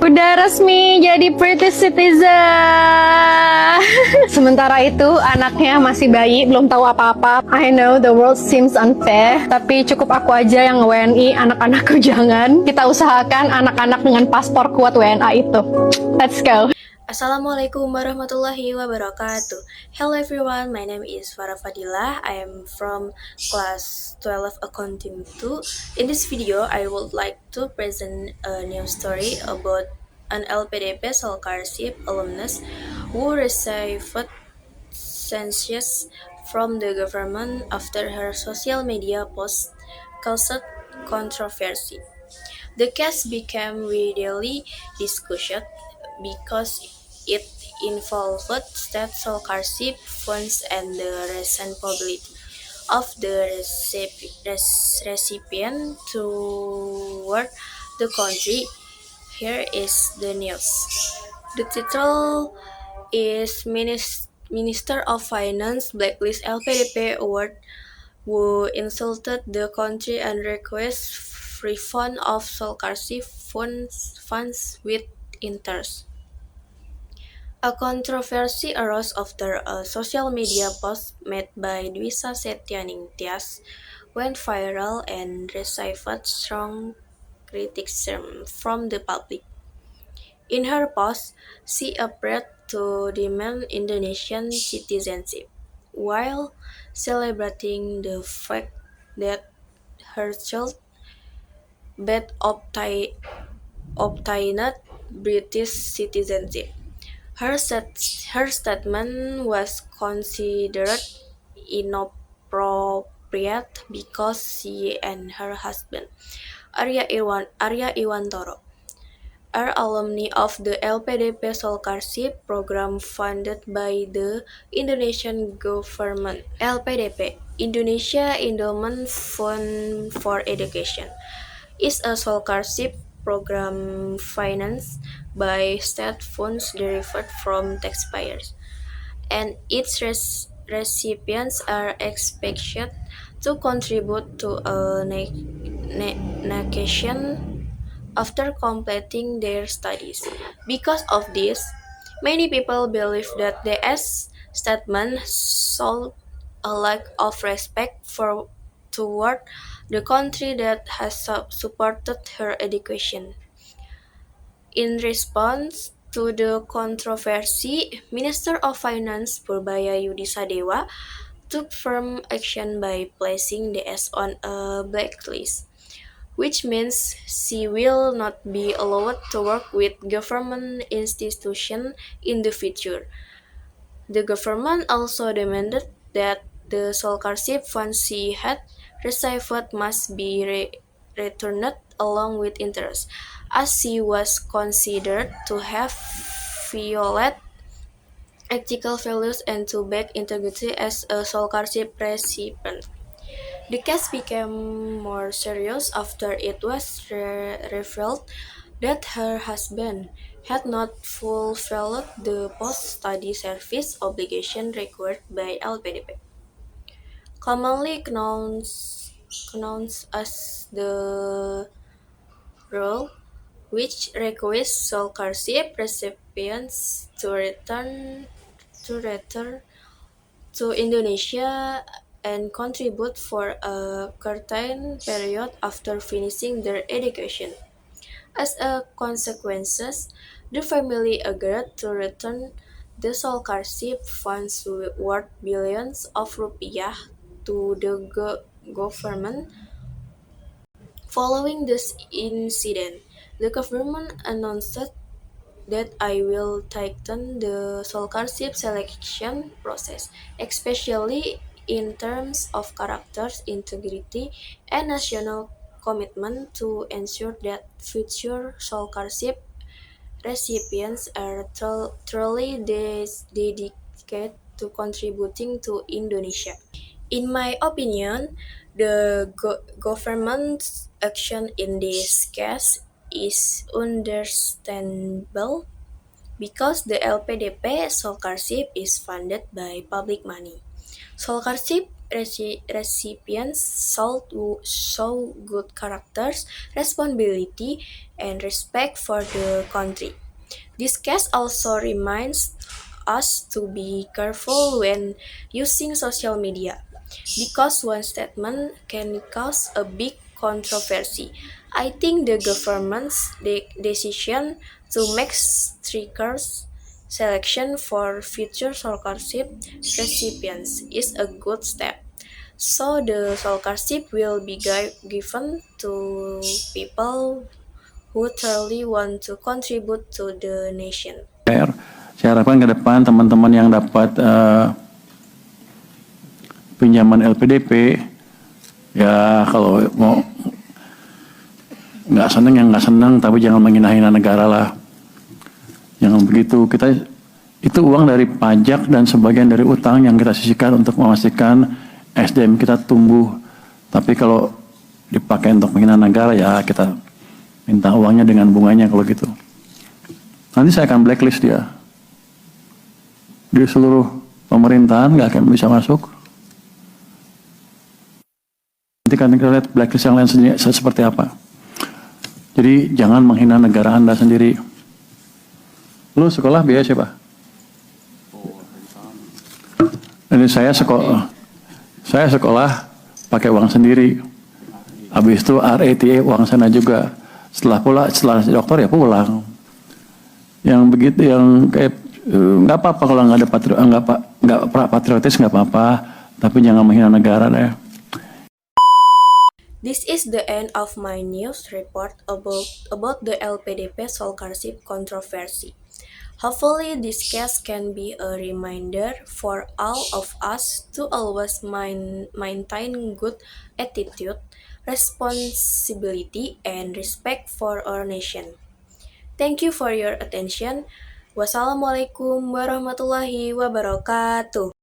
Udah resmi jadi British citizen. Sementara itu anaknya masih bayi, belum tahu apa-apa. I know the world seems unfair, tapi cukup aku aja yang WNI, anak-anakku jangan. Kita usahakan anak-anak dengan paspor kuat WNA itu. Let's go. Assalamualaikum warahmatullahi wabarakatuh. Hello everyone, my name is Farah Fadilah. I am from class 12 accounting 2. In this video, I would like to present a new story about an LPDP scholarship alumnus who received sanctions from the government after her social media post caused controversy. The case became widely discussed because it involved state scholarship funds and the responsibility of the recipient toward the country. Here is the news. The title is Minister of Finance blacklist LPDP award who insulted the country and request refund of scholarship funds with interest. A controversy arose after a social media post made by Dwisa Setyaning Tias went viral and received strong criticism from the public. In her post, she appeared to demand Indonesian citizenship, while celebrating the fact that her child had obtained British citizenship. Her statement was considered inappropriate because she and her husband, Arya Iwantoro, are alumni of the LPDP Scholarship Program funded by the Indonesian government. LPDP, Indonesia Endowment Fund for Education, is a scholarship program financed by state funds derived from taxpayers, and its recipients are expected to contribute to a nation after completing their studies. Because of this, many people believe that DS statement showed a lack of respect toward the country that has supported her education. In response to the controversy, Minister of Finance Purbaya Yudi Sadewa took firm action by placing DS on a blacklist, which means she will not be allowed to work with government institutions in the future. The government also demanded that the scholarship funds she had received must be returned along with interest, as she was considered to have violated ethical values and to back integrity as a scholarship recipient. The case became more serious after it was revealed that her husband had not fulfilled the post-study service obligation required by LPDP, commonly known as the rule, which requires scholarship recipients to return to Indonesia and contribute for a certain period after finishing their education. As a consequence, the family agreed to return the scholarship funds worth billions of rupiah to the government. Following this incident, the government announced that I will tighten the scholarship selection process, especially in terms of character, integrity, and national commitment to ensure that future scholarship recipients are truly dedicated to contributing to Indonesia. In my opinion, the government's action in this case is understandable because the LPDP scholarship is funded by public money. Scholarship recipients show good characters, responsibility, and respect for the country. This case also reminds us to be careful when using social media because one statement can cause a big controversy. I think the government's decision to make stricter selection for future scholarship recipients is a good step. So the scholarship will be given to people who truly want to contribute to the nation. Saya harapkan ke depan teman-teman yang dapat pinjaman LPDP, ya kalau mau nggak seneng yang nggak seneng, tapi jangan menghina-hina negara lah. Jangan begitu. Kita itu uang dari pajak dan sebagian dari utang yang kita sisihkan untuk memastikan SDM kita tumbuh. Tapi kalau dipakai untuk menghina negara, ya kita minta uangnya dengan bunganya kalau gitu. Nanti saya akan blacklist dia. Di seluruh pemerintahan nggak akan bisa masuk. Nanti kan kita lihat blacklist yang lain seperti apa. Jadi jangan menghina negara Anda sendiri. Lu sekolah biaya siapa? Ini saya sekolah pakai uang sendiri. Habis itu RATA uang sana juga. Setelah dokter ya pulang. Yang begitu yang kayak nggak apa-apa kalau nggak ada patriotis nggak apa-apa. Tapi jangan menghina negara deh. This is the end of my news report about the LPDP scholarship controversy. Hopefully, this case can be a reminder for all of us to always maintain good attitude, responsibility, and respect for our nation. Thank you for your attention. Wassalamualaikum warahmatullahi wabarakatuh.